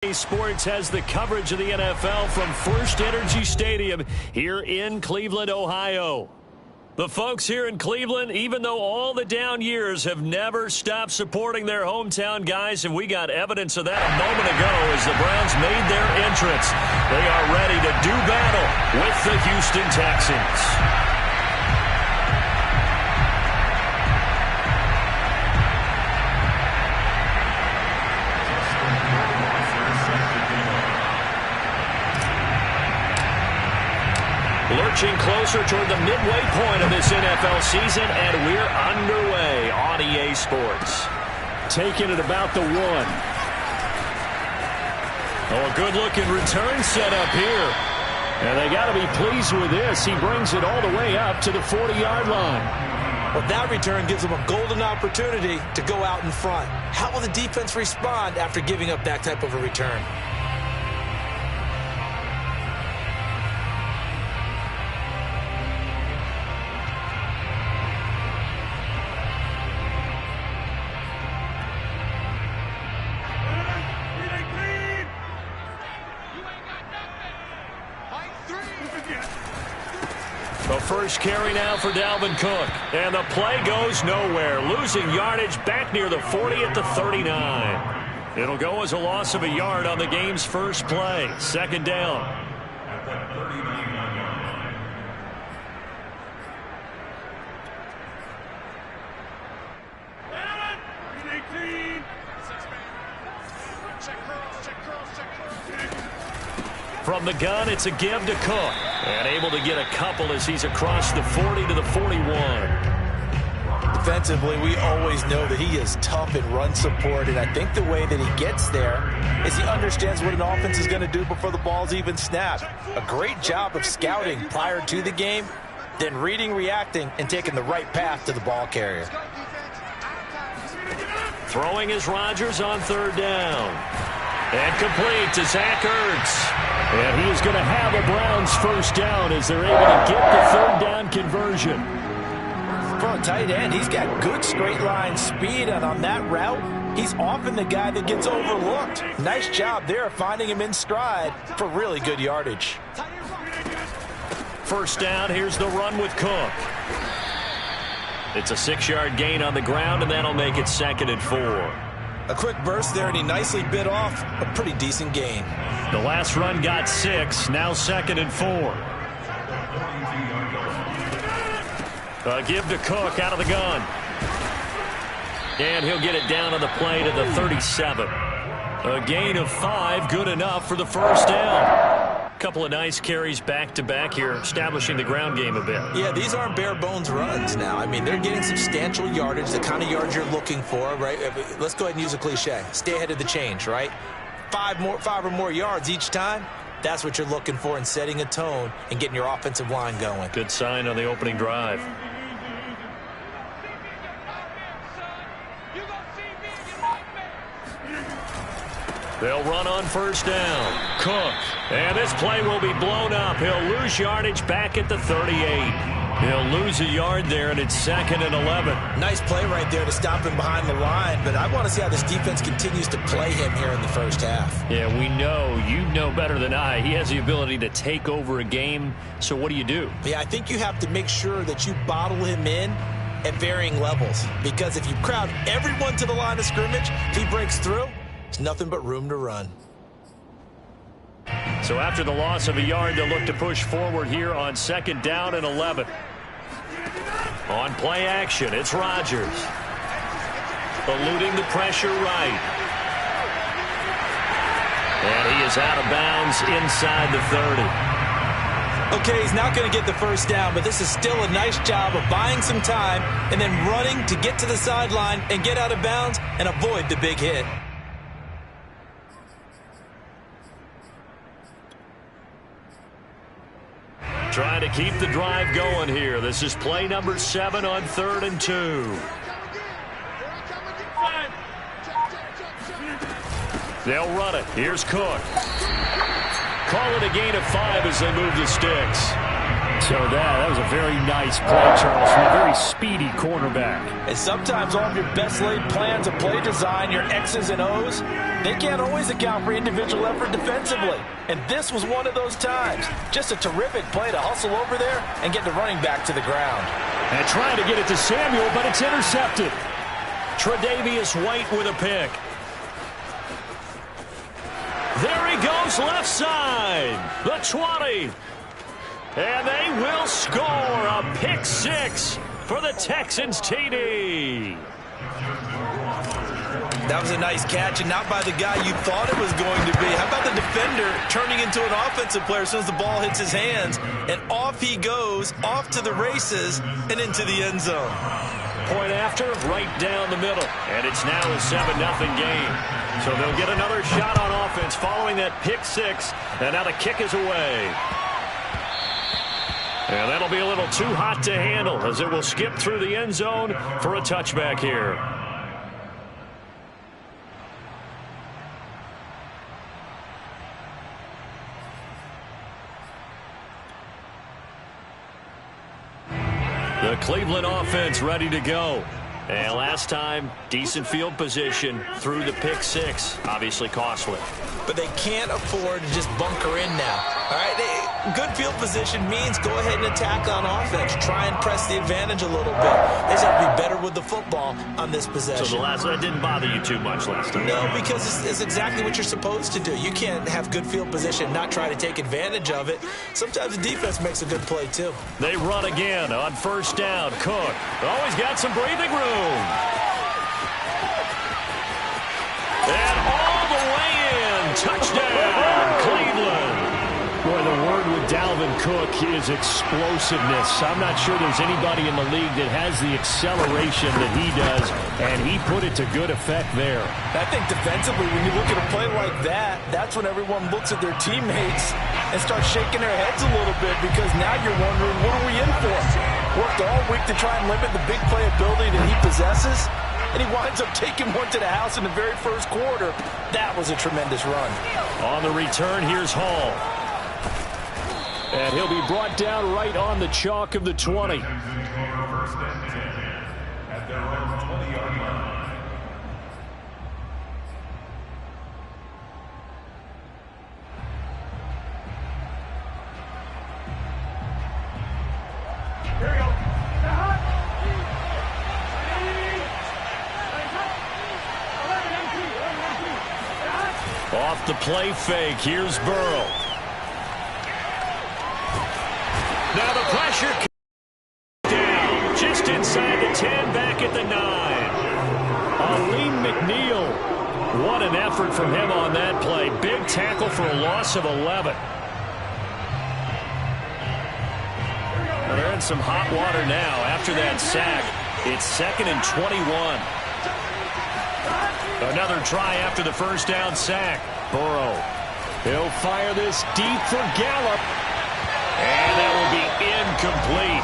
Sports has the coverage of the NFL from First Energy Stadium here in Cleveland, Ohio. The folks here in Cleveland, even though all the down years, have never stopped supporting their hometown guys, and we got evidence of that a moment ago as the Browns made their entrance. They are ready to do battle with the Houston Texans. Lurching closer toward the midway point of this NFL season, and we're underway on EA Sports. Taking it about the 1. Oh, a good-looking return set up here. And they got to be pleased with this. He brings it all the way up to the 40-yard line. Well, that return gives them a golden opportunity to go out in front. How will the defense respond after giving up that type of a return? The first carry now for Dalvin Cook. And the play goes nowhere. Losing yardage back near the 40 at the 39. It'll go as a loss of a yard on the game's first play. Second down. From the gun, it's a give to Cook. And able to get a couple as he's across the 40 to the 41. Defensively, we always know that he is tough in run support, and I think the way that he gets there is he understands what an offense is going to do before the ball's even snapped. A great job of scouting prior to the game, then reading, reacting, and taking the right path to the ball carrier. Throwing is Rodgers on third down. And complete to Zach Ertz. And he is going to have a Browns first down as they're able to get the third down conversion. For a tight end, he's got good straight line speed, and on that route, he's often the guy that gets overlooked. Nice job there finding him in stride for really good yardage. First down, here's the run with Cook. It's a 6-yard gain on the ground, and that'll make it 2nd and 4. A quick burst there, and he nicely bit off a pretty decent gain. The last run got 6, now 2nd and 4. A give to Cook out of the gun. And he'll get it down on the play to the 37. A gain of 5, good enough for the first down. Couple of nice carries back-to-back here, establishing the ground game a bit. Yeah, these aren't bare-bones runs now. I mean, they're getting substantial yardage, the kind of yards you're looking for, right? Let's go ahead and use a cliche. Stay ahead of the change, right? 5 or more yards each time. That's what you're looking for in setting a tone and getting your offensive line going. Good sign on the opening drive. They'll run on first down. Cook. And this play will be blown up. He'll lose yardage back at the 38. He'll lose a yard there, and it's 2nd and 11. Nice play right there to stop him behind the line, but I want to see how this defense continues to play him here in the first half. Yeah, we know. You know better than I. He has the ability to take over a game, so what do you do? Yeah, I think you have to make sure that you bottle him in at varying levels, because if you crowd everyone to the line of scrimmage, if he breaks through, there's nothing but room to run. So after the loss of a yard, they'll look to push forward here on 2nd down and 11. On play action, it's Rodgers. Eluding the pressure right. And he is out of bounds inside the 30. Okay, he's not going to get the first down, but this is still a nice job of buying some time and then running to get to the sideline and get out of bounds and avoid the big hit. Trying to keep the drive going here. This is play number 7 on 3rd and 2. They'll run it. Here's Cook. Call it a gain of 5 as they move the sticks. So that was a very nice play, Charles, from a very speedy cornerback. And sometimes all of your best laid plans of play design, your X's and O's, they can't always account for individual effort defensively. And this was one of those times. Just a terrific play to hustle over there and get the running back to the ground. And trying to get it to Samuel, but it's intercepted. Tre'Davious White with a pick. There he goes, left side. The 20. And they will score a pick six for the Texans TD. That was a nice catch, and not by the guy you thought it was going to be. How about the defender turning into an offensive player as soon as the ball hits his hands, and off he goes, off to the races, and into the end zone. Point after, right down the middle. And it's now a 7-0 game. So they'll get another shot on offense following that pick six, and now the kick is away. And that'll be a little too hot to handle as it will skip through the end zone for a touchback here. The Cleveland offense ready to go. And last time, decent field position through the pick six. Obviously costly. But they can't afford to just bunker in now. All right, good field position means go ahead and attack on offense. Try and press the advantage a little bit. They just have to be better with the football on this possession. So that didn't bother you too much last time? No, because it's exactly what you're supposed to do. You can't have good field position and not try to take advantage of it. Sometimes the defense makes a good play, too. They run again on first down. Cook always got some breathing room. And all the way in. Touchdown, Cleveland. Boy, the word with Dalvin Cook is explosiveness. I'm not sure there's anybody in the league that has the acceleration that he does, and he put it to good effect there. I think defensively, when you look at a play like that, that's when everyone looks at their teammates and starts shaking their heads a little bit, because now you're wondering, what are we in for? Worked all week to try and limit the big play ability that he possesses, and he winds up taking one to the house in the very first quarter. That was a tremendous run. On the return, here's Hall. And he'll be brought down right on the chalk of the 20. Off the play fake, here's Burrow. Now the pressure down, just inside the 10, back at the 9. Aleem McNeil, what an effort from him on that play. Big tackle for a loss of 11. Well, they're in some hot water now after that sack. It's 2nd and 21. Another try after the first down sack. Burrow, he'll fire this deep for Gallup. And that will be incomplete.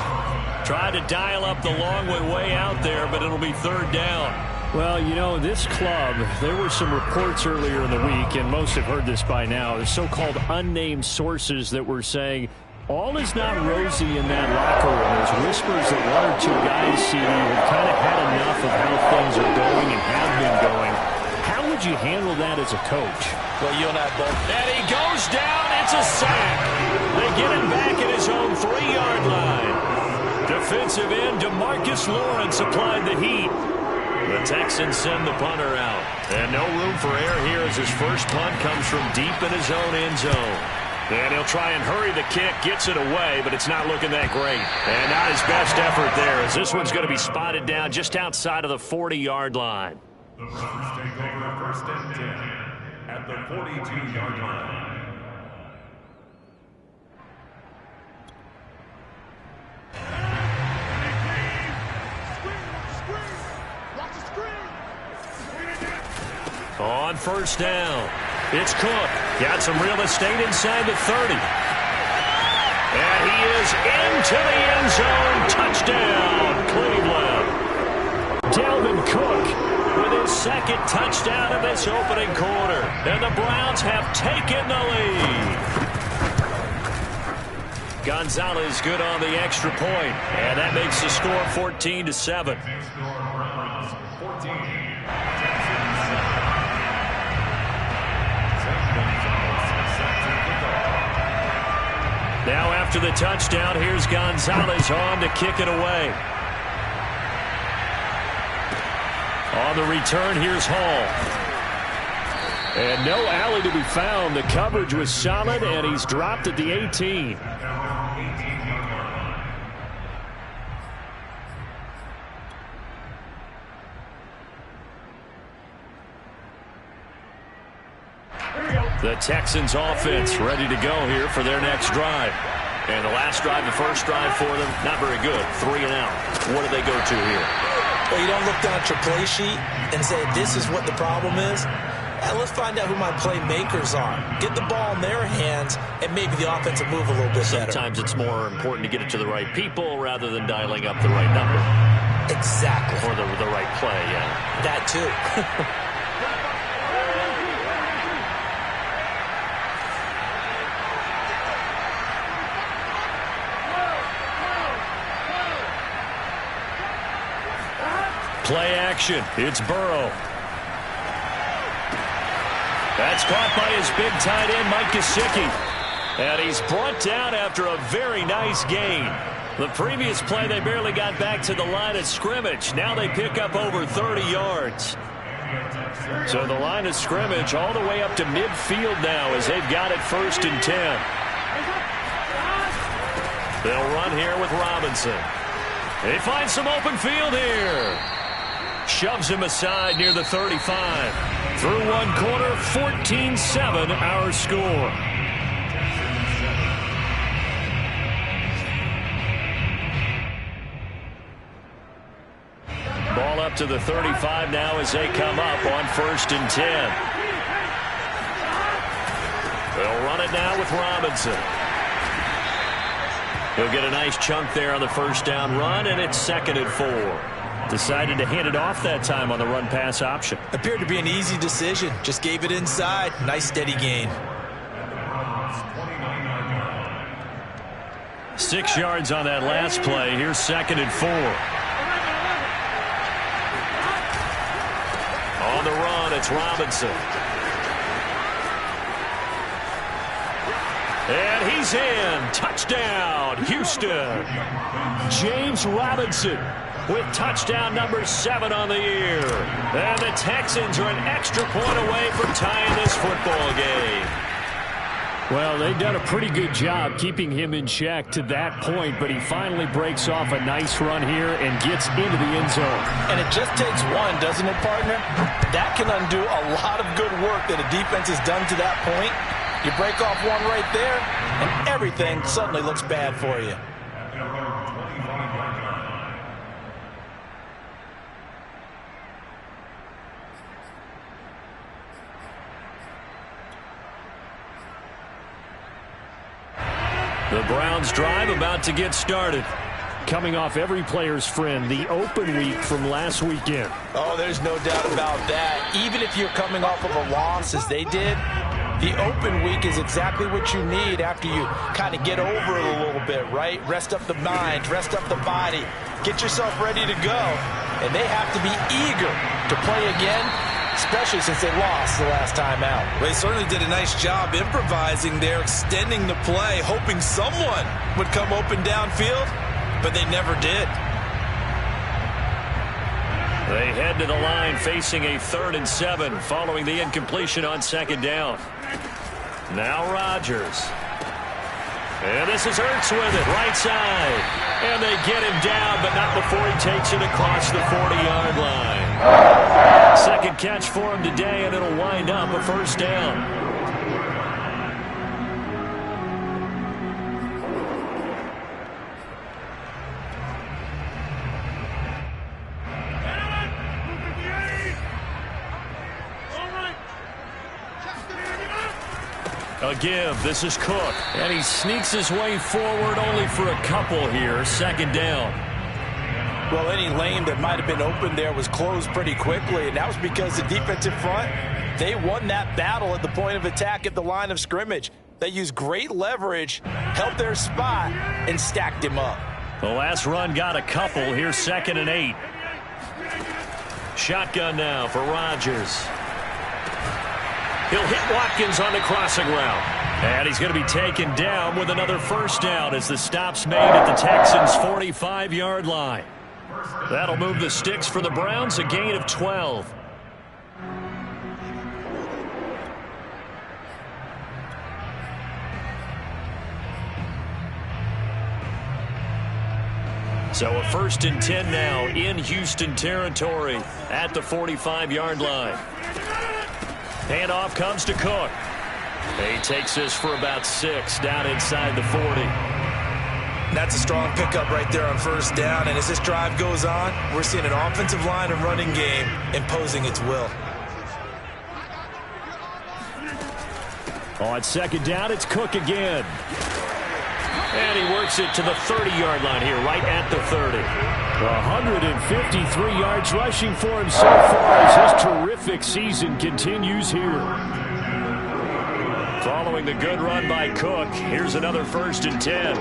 Tried to dial up the long way out there, but it'll be 3rd down. Well, you know, this club, there were some reports earlier in the week, and most have heard this by now, the so-called unnamed sources that were saying all is not rosy in that locker room. There's whispers that one or two guys, CD, have kind of had enough of how things are going and have been going. How would you handle that as a coach? Well, you and I both. And he goes down. It's a sack. They get him back at his own 3-yard line. Defensive end DeMarcus Lawrence applied the heat. The Texans send the punter out. And no room for error here as his first punt comes from deep in his own end zone. And he'll try and hurry the kick, gets it away, but it's not looking that great. And not his best effort there, as this one's going to be spotted down just outside of the 40-yard line. The Browns take over 1st and 10 at the 42-yard line. On first down, it's Cook. Got some real estate inside the 30. And he is into the end zone. Touchdown, Cleveland. Dalvin Cook with his 2nd touchdown of this opening quarter. And the Browns have taken the lead. Gonzalez good on the extra point, and that makes the score 14-7. Now after the touchdown, here's Gonzalez on to kick it away. On the return, here's Hall. And no alley to be found. The coverage was solid, and he's dropped at the 18. The Texans offense ready to go here for their next drive. And the last drive, the first drive for them, not very good. 3 and out. What do they go to here? Well, you don't look down at your play sheet and say, this is what the problem is. Let's find out who my playmakers are. Get the ball in their hands, and maybe the offense will move a little bit better. Sometimes it's more important to get it to the right people rather than dialing up the right number. Exactly. Or the right play, yeah. That too. Play action. It's Burrow. That's caught by his big tight end, Mike Gesicki. And he's brought down after a very nice gain. The previous play, they barely got back to the line of scrimmage. Now they pick up over 30 yards. So the line of scrimmage all the way up to midfield now as they've got it 1st and 10. They'll run here with Robinson. They find some open field here. Shoves him aside near the 35. Through one quarter, 14-7 our score. Ball up to the 35 now as they come up on 1st and 10. They'll run it now with Robinson. He'll get a nice chunk there on the first down run, and it's 2nd and 4. Decided to hand it off that time on the run-pass option. Appeared to be an easy decision. Just gave it inside. Nice steady gain. 6 yards on that last play. Here's 2nd and 4. On the run, it's Robinson. And he's in. Touchdown, Houston. James Robinson with touchdown number 7 on the year. And the Texans are an extra point away from tying this football game. Well, they've done a pretty good job keeping him in check to that point, but he finally breaks off a nice run here and gets into the end zone. And it just takes one, doesn't it, partner? That can undo a lot of good work that a defense has done to that point. You break off one right there, and everything suddenly looks bad for you. The Browns drive about to get started. Coming off every player's friend, the open week from last weekend. Oh, there's no doubt about that. Even if you're coming off of a loss as they did, the open week is exactly what you need after you kind of get over it a little bit, right? Rest up the mind, rest up the body, get yourself ready to go. And they have to be eager to play again, especially since they lost the last time out. They certainly did a nice job improvising there, extending the play, hoping someone would come open downfield, but they never did. They head to the line facing a 3rd and 7 following the incompletion on 2nd down. Now Rodgers. And this is Ertz with it, right side. And they get him down, but not before he takes it across the 40-yard line. Second catch for him today, and it'll wind up a 1st down. A give. This is Cook. And he sneaks his way forward only for a couple here. 2nd down. Well, any lane that might have been open there was closed pretty quickly, and that was because the defensive front, they won that battle at the point of attack at the line of scrimmage. They used great leverage, helped their spot, and stacked him up. The last run got a couple. Here's 2nd and 8. Shotgun now for Rodgers. He'll hit Watkins on the crossing route. And he's going to be taken down with another first down as the stop's made at the Texans' 45-yard line. That'll move the sticks for the Browns, a gain of 12. So a 1st and 10 now in Houston territory at the 45-yard line. Handoff comes to Cook. He takes this for about 6 down inside the 40. That's a strong pickup right there on first down. And as this drive goes on, we're seeing an offensive line and running game imposing its will. On 2nd down, it's Cook again. And he works it to the 30-yard line here, right at the 30. 153 yards rushing for him so far as his terrific season continues here. Following the good run by Cook, here's another 1st and 10.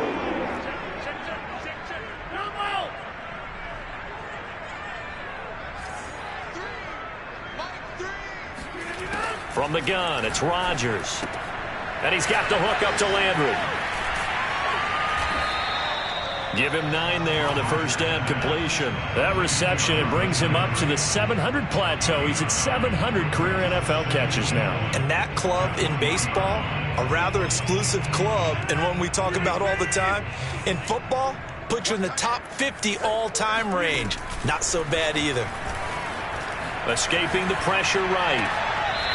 From the gun, it's Rodgers. And he's got the hook up to Landry. Give him 9 there on the first down completion. That reception, it brings him up to the 700 plateau. He's at 700 career NFL catches now. And that club in baseball, a rather exclusive club, and one we talk about all the time. In football, puts you in the top 50 all-time range. Not so bad either. Escaping the pressure right.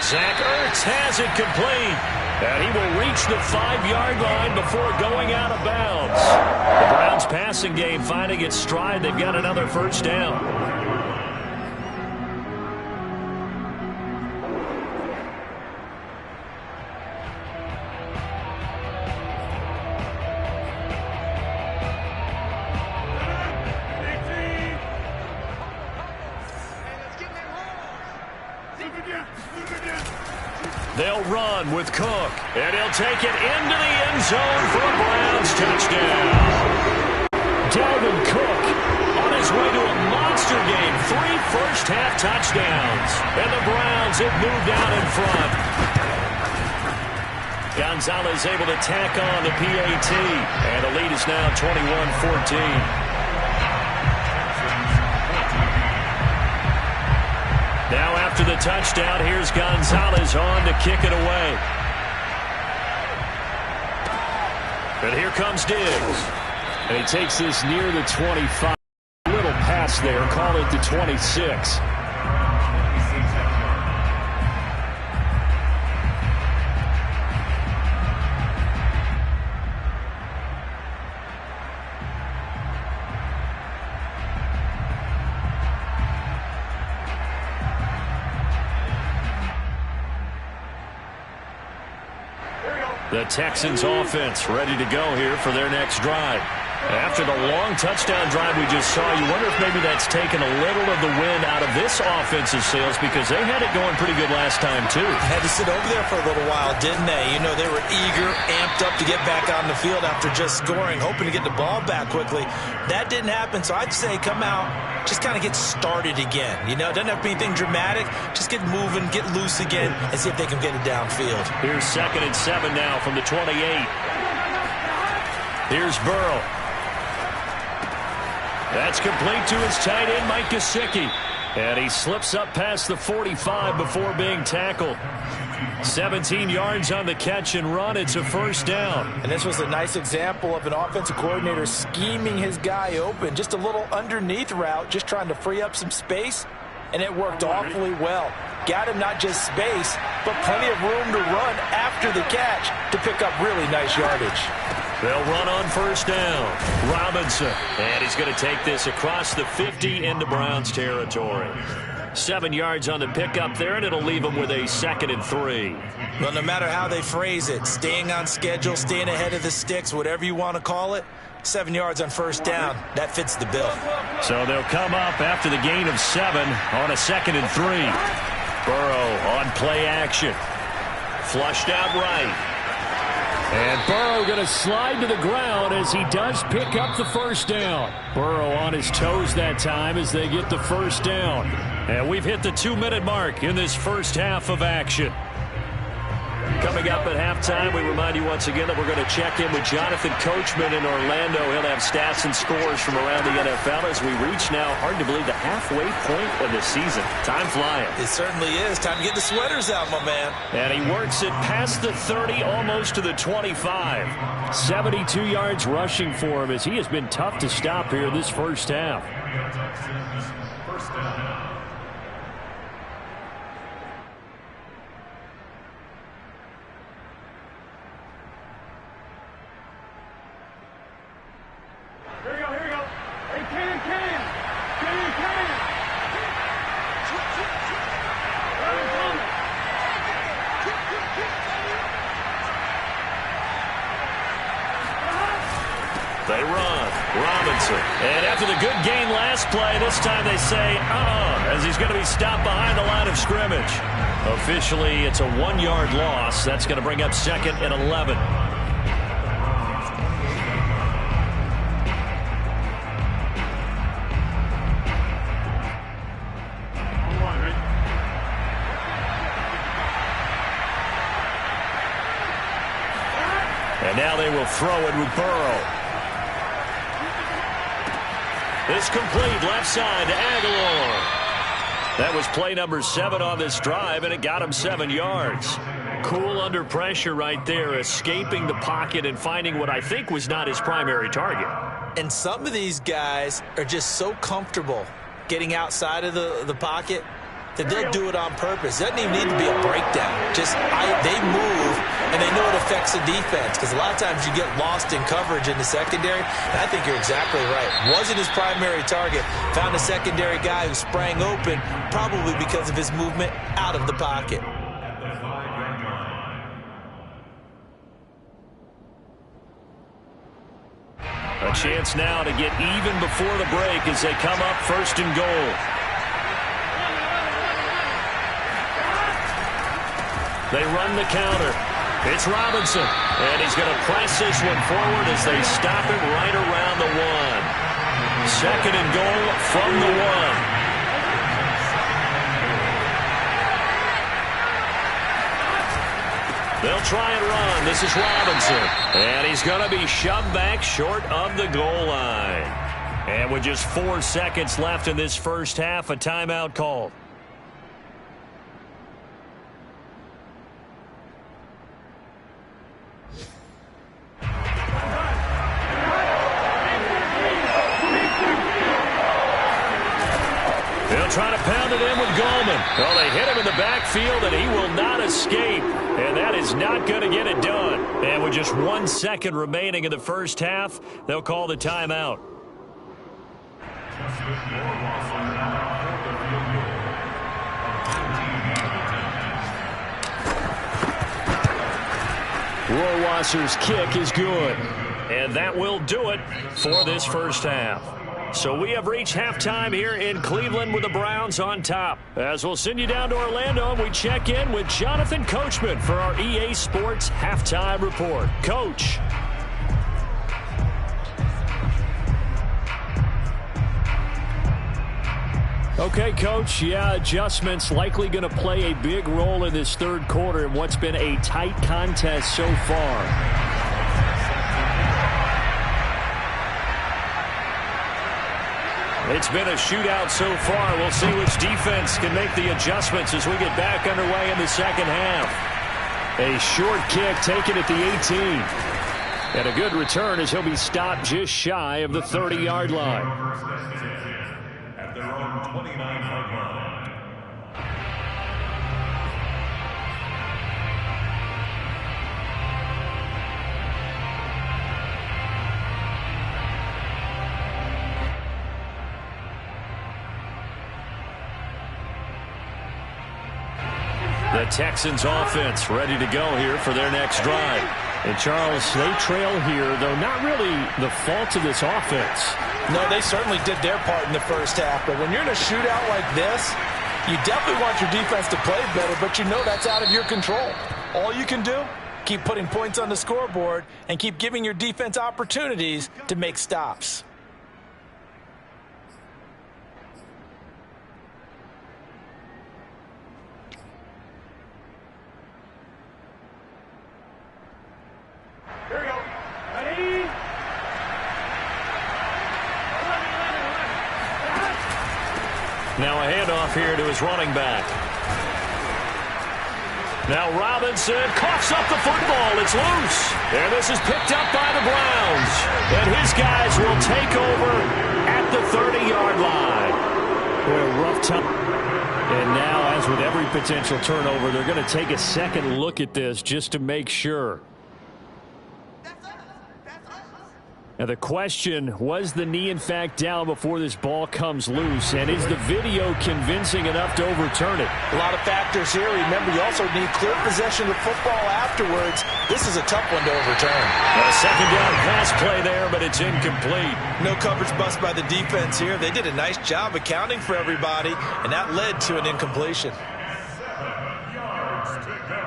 Zach Ertz has it complete. And he will reach the 5-yard line before going out of bounds. The Browns passing game finding its stride. They've got another first down. They'll run with Cook, and he'll take it into the end zone for a Browns touchdown. Dalvin Cook on his way to a monster game. 3 first-half touchdowns, and the Browns have moved out in front. Gonzalez able to tack on the PAT, and the lead is now 21-14. Now after the touchdown, here's Gonzalez on to kick it away. And here comes Diggs. And he takes this near the 25. Little pass there, call it the 26. The Texans offense ready to go here for their next drive. After the long touchdown drive we just saw, you wonder if maybe that's taken a little of the wind out of this offensive sails because they had it going pretty good last time too. Had to sit over there for a little while, didn't they? You know, they were eager, amped up to get back on the field after just scoring, hoping to get the ball back quickly. That didn't happen, so I'd say come out, just kind of get started again. You know, it doesn't have to be anything dramatic. Just get moving, get loose again, and see if they can get it downfield. Here's 2nd and 7 now from the 28. Here's Burrow. That's complete to his tight end, Mike Gesicki. And he slips up past the 45 before being tackled. 17 yards on the catch and run. It's a first down. And this was a nice example of an offensive coordinator scheming his guy open. Just a little underneath route, just trying to free up some space. And it worked awfully well. Got him not just space, but plenty of room to run after the catch to pick up really nice yardage. They'll run on first down. Robinson. And he's going to take this across the 50 into Browns territory. 7 yards on the pickup there, and it'll leave them with a 2nd and 3. Well, no matter how they phrase it, staying on schedule, staying ahead of the sticks, whatever you want to call it, 7 yards on first down, that fits the bill. So they'll come up after the gain of 7 on a 2nd and 3. Burrow on play action. Flushed out right. And Burrow going to slide to the ground as he does pick up the first down. Burrow on his toes that time as they get the first down. And we've hit the 2-minute mark in this first half of action. Coming up at halftime, we remind you once again that we're going to check in with Jonathan Coachman in Orlando. He'll have stats and scores from around the NFL as we reach now, hard to believe, the halfway point of the season. Time flying. It certainly is. Time to get the sweaters out, my man. And he works it past the 30, almost to the 25. 72 yards rushing for him as he has been tough to stop here this first half. First down. They run. Robinson. And after the good gain last play, this time they say, as he's going to be stopped behind the line of scrimmage. Officially, it's a 1-yard loss. That's going to bring up 2nd and 11. And now they will throw it with Burrow. It's complete left side to Aguilar. That was play number 7 on this drive, and it got him 7 yards. Cool under pressure right there, escaping the pocket and finding what I think was not his primary target. And some of these guys are just so comfortable getting outside of the pocket that they'll do it on purpose. It doesn't even need to be a breakdown. Just they move, and they know it affects the defense because a lot of times you get lost in coverage in the secondary. And I think you're exactly right. Wasn't his primary target. Found a secondary guy who sprang open, probably because of his movement out of the pocket. A chance now to get even before the break as they come up 1st and goal. They run the counter. It's Robinson. And he's going to press this one forward as they stop it right around the 1. 2nd and goal from the 1. They'll try and run. This is Robinson. And he's going to be shoved back short of the goal line. And with just 4 seconds left in this first half, a timeout called. Trying to pound it in with Gallman. Well, they hit him in the backfield, and he will not escape. And that is not going to get it done. And with just 1 second remaining in the first half, they'll call the timeout. Rohrwasser's kick is good. And that will do it for this first half. So we have reached halftime here in Cleveland with the Browns on top. As we'll send you down to Orlando, and we check in with Jonathan Coachman for our EA Sports Halftime Report. Coach. Okay, Coach. Yeah, adjustments likely going to play a big role in this third quarter in what's been a tight contest so far. It's been a shootout so far. We'll see which defense can make the adjustments as we get back underway in the second half. A short kick taken at the 18. And a good return as he'll be stopped just shy of the 30-yard line. At their own 29-yard line. The Texans offense ready to go here for their next drive. And Charles, they trail here, though not really the fault of this offense. No, they certainly did their part in the first half. But when you're in a shootout like this, you definitely want your defense to play better, but you know that's out of your control. All you can do, keep putting points on the scoreboard and keep giving your defense opportunities to make stops. Here we go. Ready? Now a handoff here to his running back. Now Robinson coughs up the football. It's loose. And this is picked up by the Browns. And his guys will take over at the 30-yard line. Boy, a rough time. And now, as with every potential turnover, they're going to take a second look at this just to make sure. Now the question, was the knee in fact down before this ball comes loose? And is the video convincing enough to overturn it? A lot of factors here. Remember, you also need clear possession of the football afterwards. This is a tough one to overturn. A second down pass play there, but it's incomplete. No coverage bust by the defense here. They did a nice job accounting for everybody, and that led to an incompletion. 7 yards to go.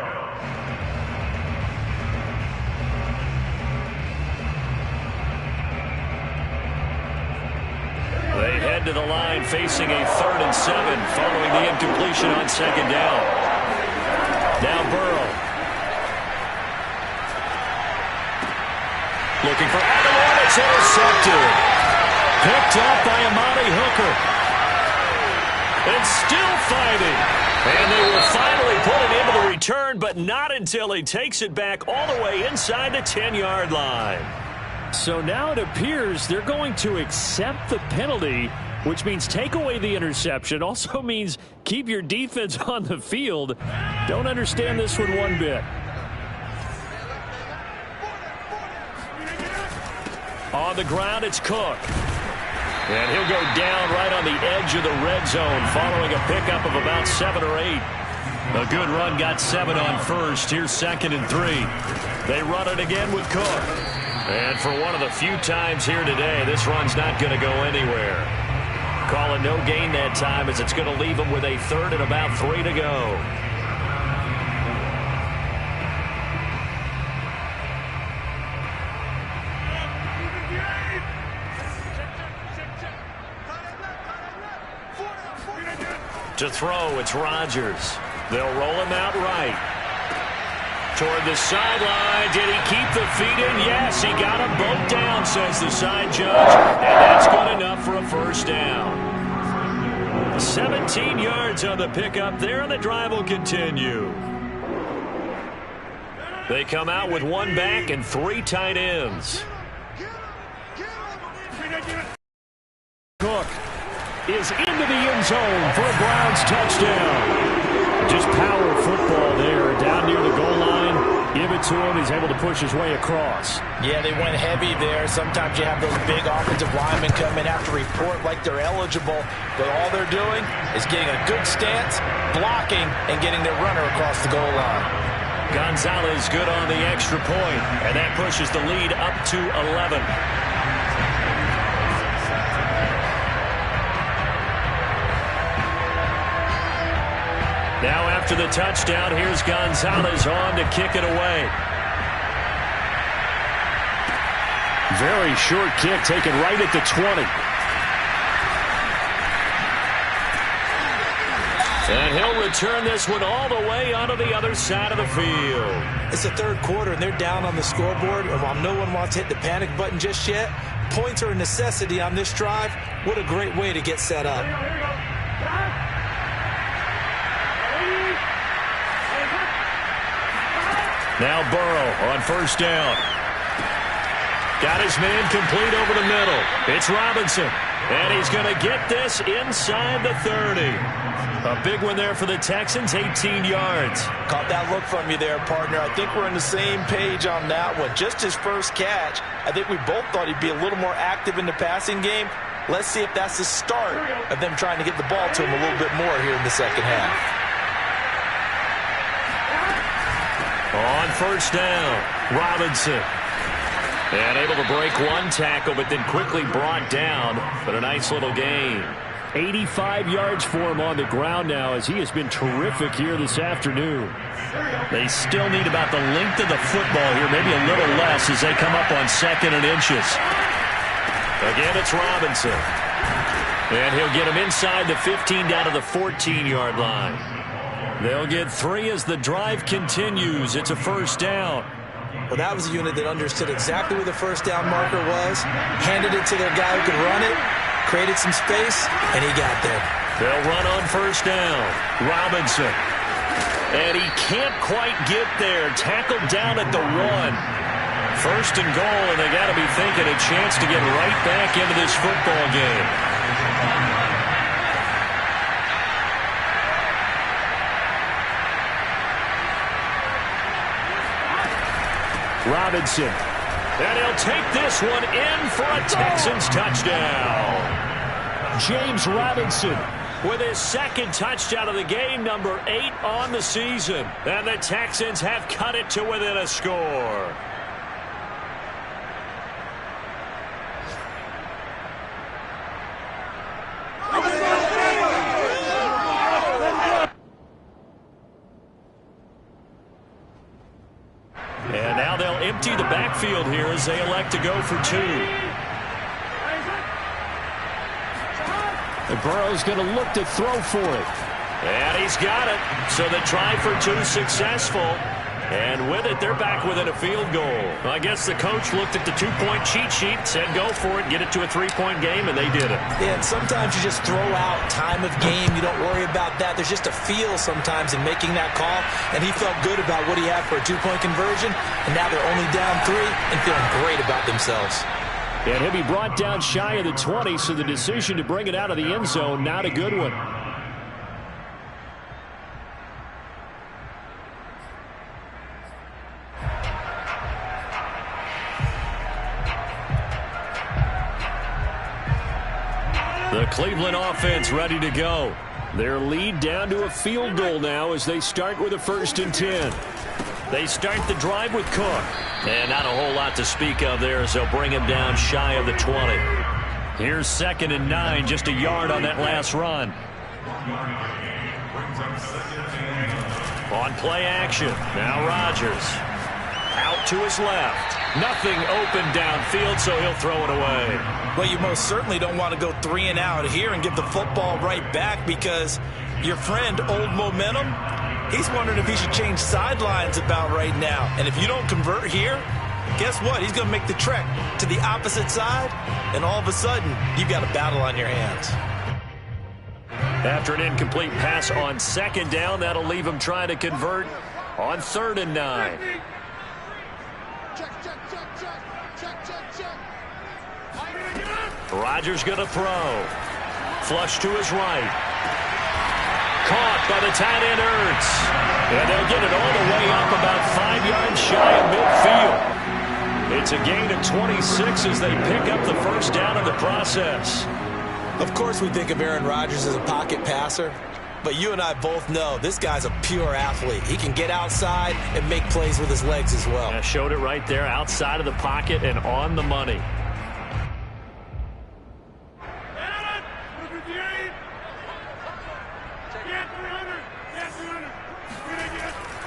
They head to the line facing a 3rd and 7 following the incompletion on second down. Now Burrow. Looking for Aguilar. It's intercepted. Picked up by Amani Hooker. And still fighting. And they will finally put it into the return, but not until he takes it back all the way inside the 10-yard line. So now it appears they're going to accept the penalty, which means take away the interception. Also means keep your defense on the field. Don't understand this one bit. On the ground, it's Cook. And he'll go down right on the edge of the red zone following a pickup of about 7 or 8. A good run got 7 on first. Here's 2nd and 3. They run it again with Cook. And for one of the few times here today, this run's not going to go anywhere. Call it no gain that time as it's going to leave them with a 3rd and about 3 to go. To throw, it's Rodgers. They'll roll him out right. Toward the sideline. Did he keep the feet in? Yes, he got them both down, says the side judge. And that's good enough for a 1st down. 17 yards on the pickup there, and the drive will continue. They come out with 1 back and 3 tight ends. Cook is into the end zone for a Browns touchdown. Just power football there down near the goal line. Give it to him. He's able to push his way across. Yeah, they went heavy there. Sometimes you have those big offensive linemen come in, have to report like they're eligible, but all they're doing is getting a good stance, blocking, and getting their runner across the goal line. Gonzalez good on the extra point, and that pushes the lead up to 11. Now after the touchdown, here's Gonzalez on to kick it away. Very short kick taken right at the 20. And he'll return this one all the way onto the other side of the field. It's the 3rd quarter, and they're down on the scoreboard. And while no one wants to hit the panic button just yet, points are a necessity on this drive. What a great way to get set up. Now Burrow on 1st down. Got his man complete over the middle. It's Robinson. And he's going to get this inside the 30. A big one there for the Texans, 18 yards. Caught that look from you there, partner. I think we're on the same page on that one. Just his first catch. I think we both thought he'd be a little more active in the passing game. Let's see if that's the start of them trying to get the ball to him a little bit more here in the second half. On 1st down, Robinson. And able to break 1 tackle, but then quickly brought down. But a nice little gain. 85 yards for him on the ground now, as he has been terrific here this afternoon. They still need about the length of the football here, maybe a little less, as they come up on 2nd and inches. Again, it's Robinson. And he'll get him inside the 15 down to the 14-yard line. They'll get 3 as the drive continues. It's a first down. Well, that was a unit that understood exactly where the first down marker was, handed it to their guy who could run it, created some space, and he got there. They'll run on first down. Robinson. And he can't quite get there. Tackled down at the 1. First and goal, and they got to be thinking a chance to get right back into this football game. Robinson. And he'll take this one in for a Texans touchdown. James Robinson with his 2nd touchdown of the game, number 8 on the season. And the Texans have cut it to within a score. And now they'll empty the backfield here as they elect to go for 2. And Burrow's going to look to throw for it. And he's got it. So the try for 2 successful. And with it, they're back within a field goal. I guess the coach looked at the 2-point cheat sheet, said go for it, get it to a 3-point game, and they did it. Yeah, and sometimes you just throw out time of game. You don't worry about that. There's just a feel sometimes in making that call, and he felt good about what he had for a 2-point conversion, and now they're only down 3 and feeling great about themselves. And he'll be brought down shy of the 20, so the decision to bring it out of the end zone, not a good one. The Cleveland offense ready to go. Their lead down to a field goal now as they start with a 1st and 10. They start the drive with Cook. And not a whole lot to speak of there as they'll bring him down shy of the 20. Here's 2nd and 9, just a yard on that last run. On play action, now Rodgers. Out to his left. Nothing open downfield, so he'll throw it away. Well, you most certainly don't want to go 3 and out here and give the football right back, because your friend, Old Momentum, he's wondering if he should change sidelines about right now. And if you don't convert here, guess what? He's going to make the trek to the opposite side, and all of a sudden, you've got a battle on your hands. After an incomplete pass on 2nd down, that'll leave him trying to convert on 3rd and 9. Rodgers going to throw. Flush to his right. Caught by the tight end Ertz. And they'll get it all the way up about 5 yards shy of midfield. It's a gain of 26 as they pick up the first down in the process. Of course we think of Aaron Rodgers as a pocket passer, but you and I both know this guy's a pure athlete. He can get outside and make plays with his legs as well. I showed it right there, outside of the pocket and on the money.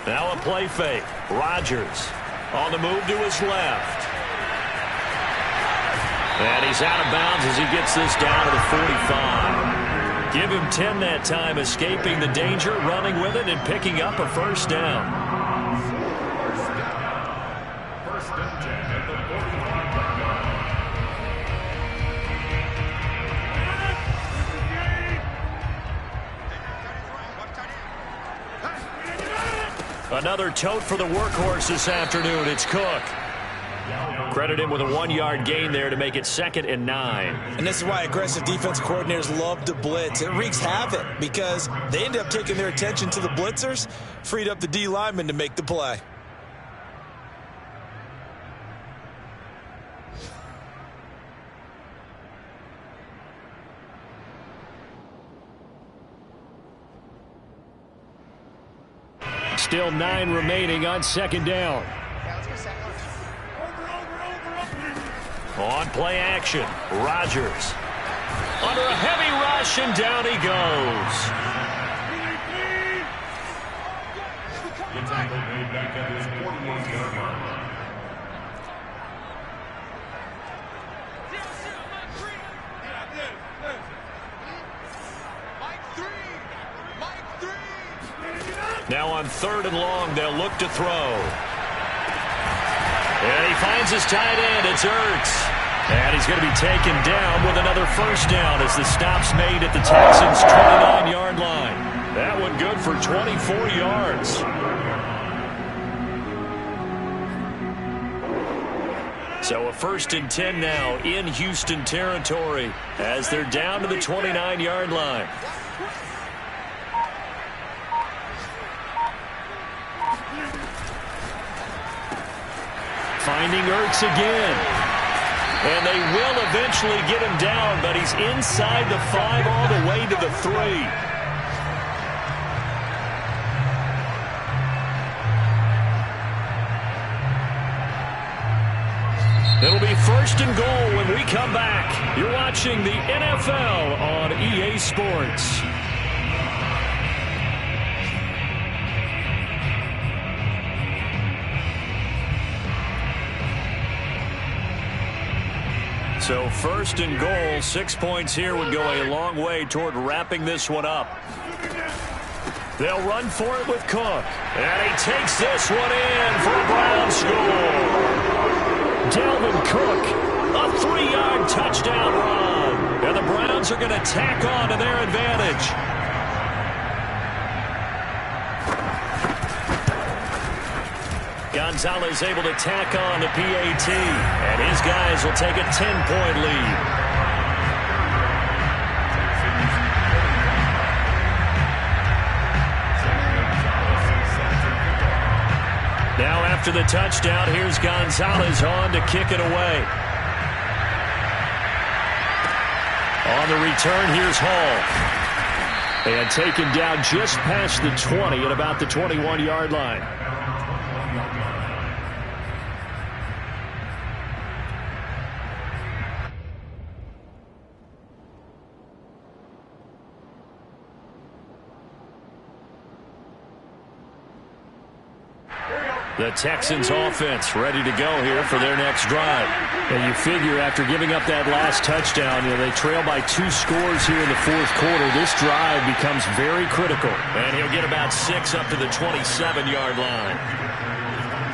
Now a play fake. Rodgers on the move to his left. And he's out of bounds as he gets this down to the 45. Give him 10 that time, escaping the danger, running with it, and picking up a first down. First and 10 at the 45. Another tote for the workhorse this afternoon. It's Cook. Credit him with a 1-yard gain there to make it 2nd and 9. And this is why aggressive defense coordinators love to blitz. It wreaks havoc because they end up taking their attention to the blitzers, freed up the D lineman to make the play. Still 9 remaining on 2nd down. On play action, Rodgers under a heavy rush, and down he goes. The tackle made back at his 41-yard line. Now on 3rd and long, they'll look to throw. And he finds his tight end. It's Ertz. And he's going to be taken down with another first down as the stop's made at the Texans' 29-yard line. That one good for 24 yards. So a 1st and 10 now in Houston territory as they're down to the 29-yard line. Finding Ertz again. And they will eventually get him down, but he's inside the 5 all the way to the 3. It'll be 1st and goal when we come back. You're watching the NFL on EA Sports. So 1st and goal, 6 points here would go a long way toward wrapping this one up. They'll run for it with Cook. And he takes this one in for a Brown score. Dalvin Cook, a 3-yard touchdown run. And the Browns are going to tack on to their advantage. Gonzalez able to tack on to PAT, and his guys will take a 10-point lead. Now after the touchdown, here's Gonzalez on to kick it away. On the return, here's Hall. And taken down just past the 20 at about the 21-yard line. The Texans offense ready to go here for their next drive. And you figure after giving up that last touchdown, they trail by 2 scores here in the 4th quarter. This drive becomes very critical. And he'll get about 6 up to the 27-yard line.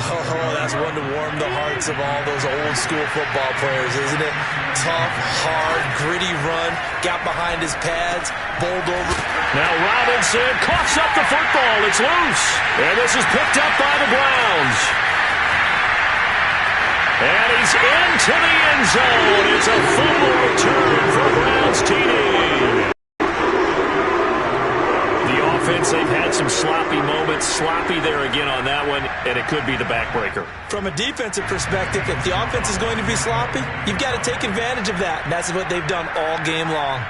Oh, that's one to warm the hearts of all those old school football players, isn't it? Tough, hard, gritty run, got behind his pads, bowled over. Now Robinson coughs up the football. It's loose. And this is picked up by the Browns. And he's into the end zone. It's a fumble return for Browns TD. The offense, they've had some sloppy moments. Sloppy there again on that one, and it could be the backbreaker. From a defensive perspective, if the offense is going to be sloppy, you've got to take advantage of that. And that's what they've done all game long.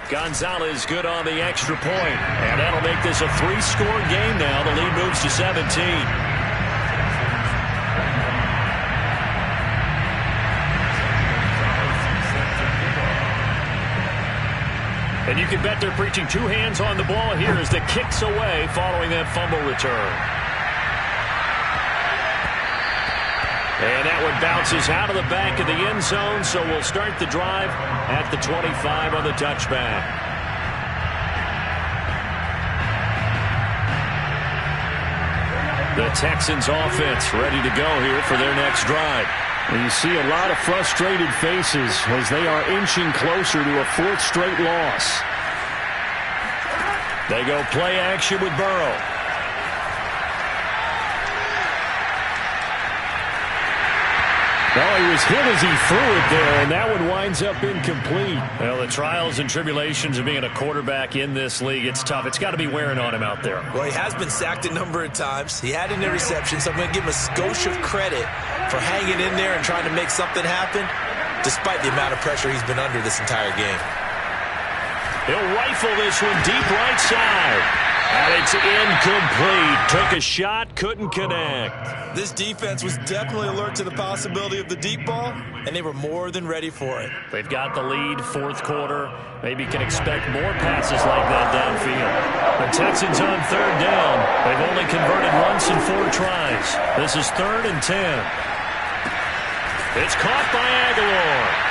Gonzalez good on the extra point. And that'll make this a 3-score game now. The lead moves to 17. And you can bet they're preaching 2 hands on the ball here as the kick's away following that fumble return. And that one bounces out of the back of the end zone, so we'll start the drive at the 25 on the touchback. The Texans offense ready to go here for their next drive. And you see a lot of frustrated faces as they are inching closer to a 4th straight loss. They go play action with Burrow. Well, he was hit as he threw it there, and that one winds up incomplete. Well, the trials and tribulations of being a quarterback in this league, it's tough. It's got to be wearing on him out there. Well, he has been sacked a number of times. He had an interception, so I'm going to give him a skosh of credit for hanging in there and trying to make something happen, despite the amount of pressure he's been under this entire game. He'll rifle this one deep right side. And it's incomplete. Took a shot, couldn't connect. This defense was definitely alert to the possibility of the deep ball, and they were more than ready for it. They've got the lead, fourth quarter. Maybe can expect more passes like that downfield. The Texans on third down. They've only converted once in 4 tries. This is 3rd and 10. It's caught by Aguilar.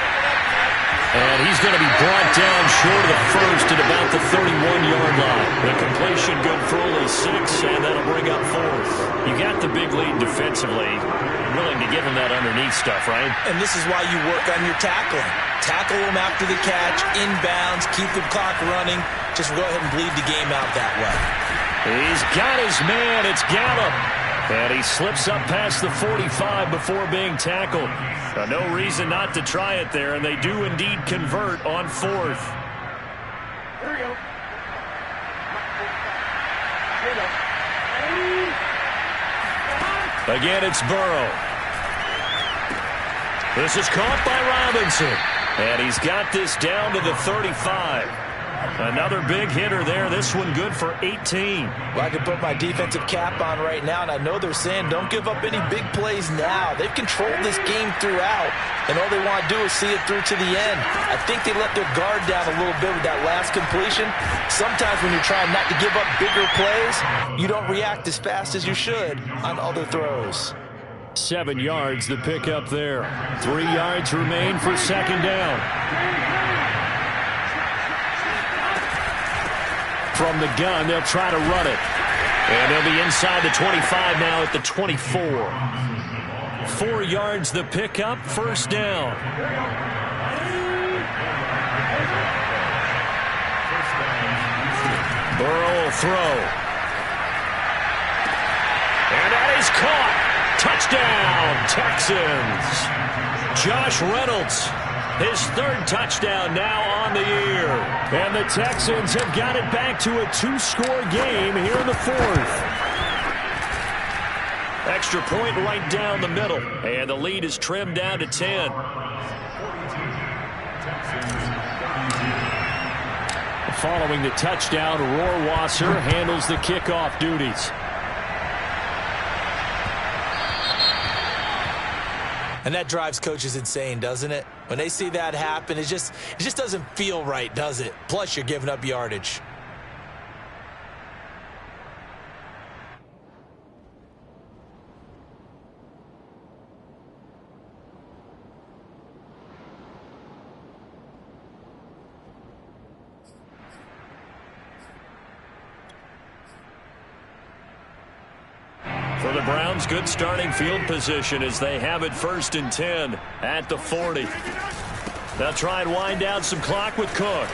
And he's going to be brought down short of the first at about the 31-yard line. The completion good for only 6, and that'll bring up 4th. You got the big lead defensively. Willing to give him that underneath stuff, right? And this is why you work on your tackling. Tackle them after the catch, inbounds, keep the clock running. Just go ahead and bleed the game out that way. He's got his man. It's Gallup. And he slips up past the 45 before being tackled. No reason not to try it there, and they do indeed convert on 4th. Here we go. Again, it's Burrow. This is caught by Robinson. And he's got this down to the 35. Another big hitter there. This one good for 18. Well, I can put my defensive cap on right now, and I know they're saying don't give up any big plays now. They've controlled this game throughout, and all they want to do is see it through to the end. I think they let their guard down a little bit with that last completion. Sometimes when you're trying not to give up bigger plays, you don't react as fast as you should on other throws. 7 yards the pickup there. 3 yards remain for 2nd down. From the gun, they'll try to run it. And they'll be inside the 25 now at the 24. 4 yards the pickup, 1st down. Burrow will throw. And that is caught. Touchdown, Texans. Josh Reynolds. His 3rd touchdown now on the year. And the Texans have got it back to a 2-score game here in the 4th. Extra point right down the middle. And the lead is trimmed down to 10. Following the touchdown, Rohrwasser handles the kickoff duties. And that drives coaches insane, doesn't it? When they see that happen, it just doesn't feel right, does it? Plus, you're giving up yardage. For the Browns, good starting field position as they have it 1st and 10 at the 40. They'll try and wind down some clock with Cook.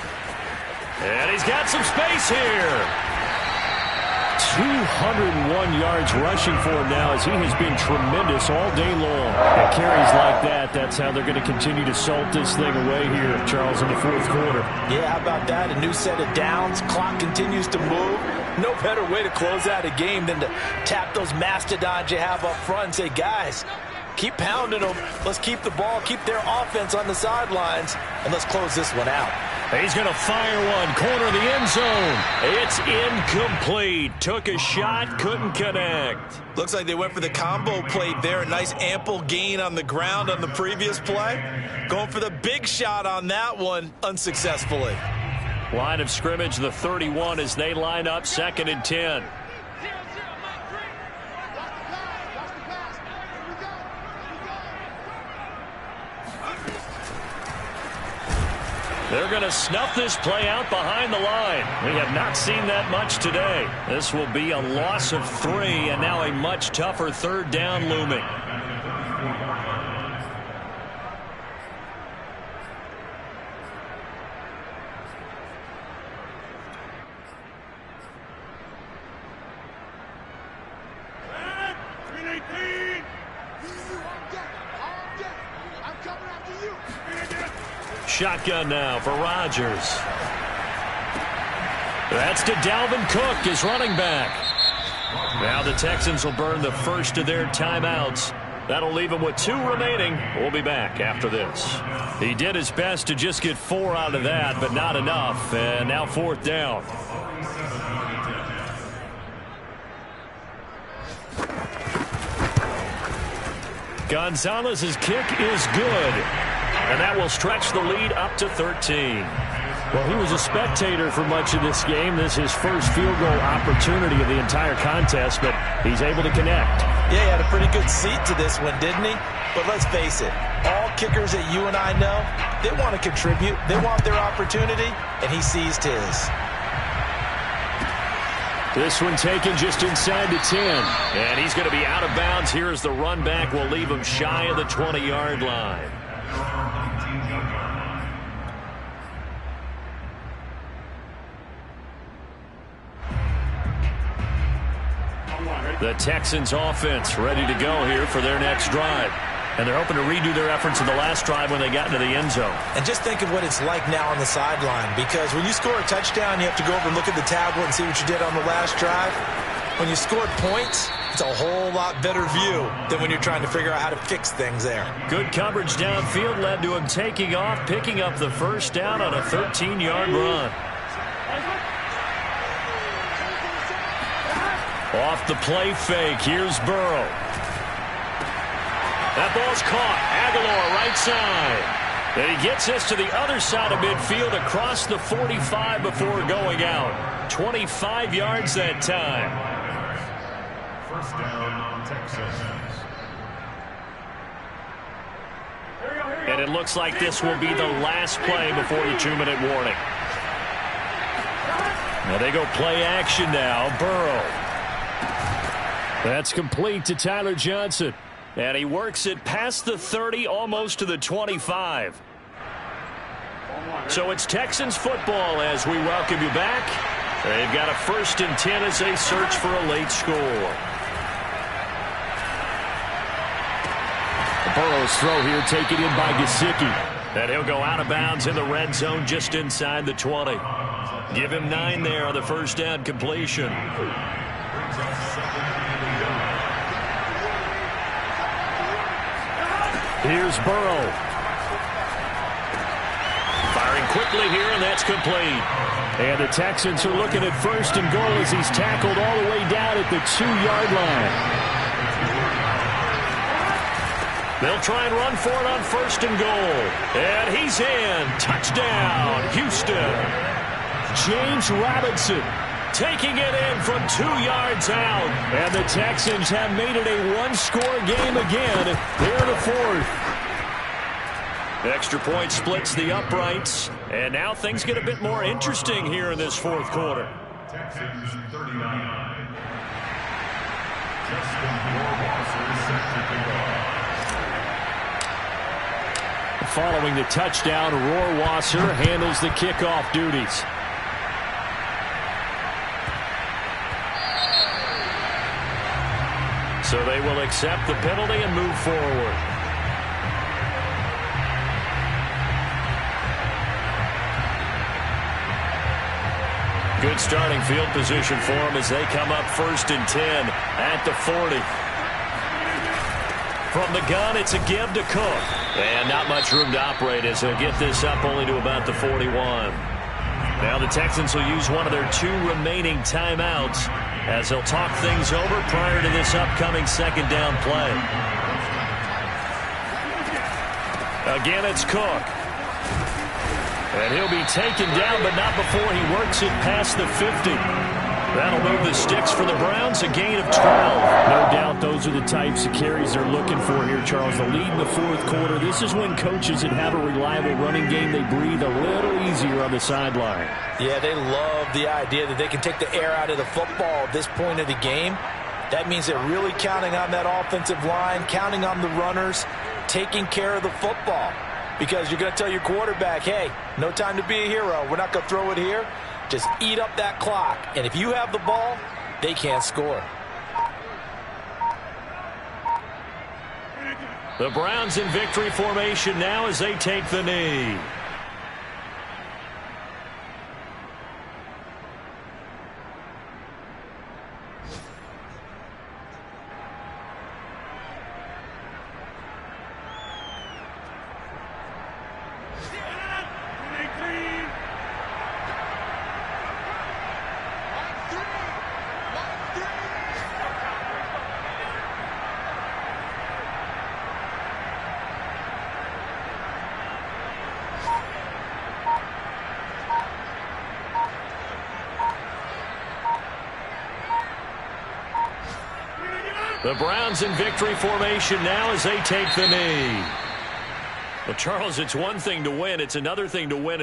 And he's got some space here. 201 yards rushing for him now as he has been tremendous all day long. At carries like that, that's how they're going to continue to salt this thing away here, Charles, in the 4th quarter. Yeah, how about that? A new set of downs. Clock continues to move. No better way to close out a game than to tap those mastodons you have up front and say, guys, keep pounding them. Let's keep the ball, keep their offense on the sidelines, and let's close this one out. He's going to fire one, corner of the end zone. It's incomplete. Took a shot, couldn't connect. Looks like they went for the combo plate there. A nice ample gain on the ground on the previous play. Going for the big shot on that one unsuccessfully. Line of scrimmage, the 31 as they line up 2nd and 10. They're going to snuff this play out behind the line. We have not seen that much today. This will be a loss of 3, and now a much tougher 3rd down looming. Shotgun now for Rodgers. That's to Dalvin Cook, his running back. Now the Texans will burn the first of their timeouts. That'll leave them with 2 remaining. We'll be back after this. He did his best to just get 4 out of that, but not enough. And now 4th down. Gonzalez's kick is good. And that will stretch the lead up to 13. Well, he was a spectator for much of this game. This is his first field goal opportunity of the entire contest, but he's able to connect. Yeah, he had a pretty good seat to this one, didn't he? But let's face it, all kickers that you and I know, they want to contribute. They want their opportunity, and he seized his. This one taken just inside the 10. And he's going to be out of bounds here as the run back will leave him shy of the 20-yard line. The Texans offense ready to go here for their next drive. And they're hoping to redo their efforts in the last drive when they got into the end zone. And just think of what it's like now on the sideline, because when you score a touchdown, you have to go over and look at the tablet and see what you did on the last drive. When you scored points, it's a whole lot better view than when you're trying to figure out how to fix things there. Good coverage downfield led to him taking off, picking up the first down on a 13-yard run. Off the play fake, here's Burrow. That ball's caught. Aguilar right side. And he gets this to the other side of midfield across the 45 before going out. 25 yards that time. First down, Texans. And it looks like this will be the last play before the 2-minute warning. Now they go play action now. Burrow. That's complete to Tyler Johnson. And he works it past the 30, almost to the 25. So it's Texans football as we welcome you back. They've got a 1st and 10 as they search for a late score. Burrow's throw here taken in by Gesicki. And he'll go out of bounds in the red zone just inside the 20. Give him 9 there on the first down completion. Here's Burrow. Firing quickly here, and that's complete. And the Texans are looking at 1st and goal as he's tackled all the way down at the 2-yard line. They'll try and run for it on 1st and goal. And he's in. Touchdown, Houston. James Robinson taking it in from 2 yards out. And the Texans have made it a one-score game again here in the 4th. Extra point splits the uprights. And now things get a bit more interesting here in this 4th quarter. Texans 39. Justin Rohrwasser set to kick off. Following the touchdown, Rohrwasser handles the kickoff duties. So they will accept the penalty and move forward. Good starting field position for them as they come up 1st and 10 at the 40. From the gun, it's a give to Cook. And not much room to operate as he'll get this up only to about the 41. Now the Texans will use one of their 2 remaining timeouts as they'll talk things over prior to this upcoming 2nd down play. Again, it's Cook. And he'll be taken down, but not before he works it past the 50. That'll move the sticks for the Browns, a gain of 12. No doubt those are the types of carries they're looking for here, Charles. The lead in the 4th quarter. This is when coaches that have a reliable running game, they breathe a little easier on the sideline. Yeah, they love the idea that they can take the air out of the football at this point of the game. That means they're really counting on that offensive line, counting on the runners, taking care of the football. Because you're going to tell your quarterback, hey, no time to be a hero. We're not going to throw it here. Just eat up that clock. And if you have the ball, they can't score. The Browns in victory formation now as they take the knee. The Browns in victory formation now as they take the knee. Well, Charles, it's one thing to win. It's another thing to win it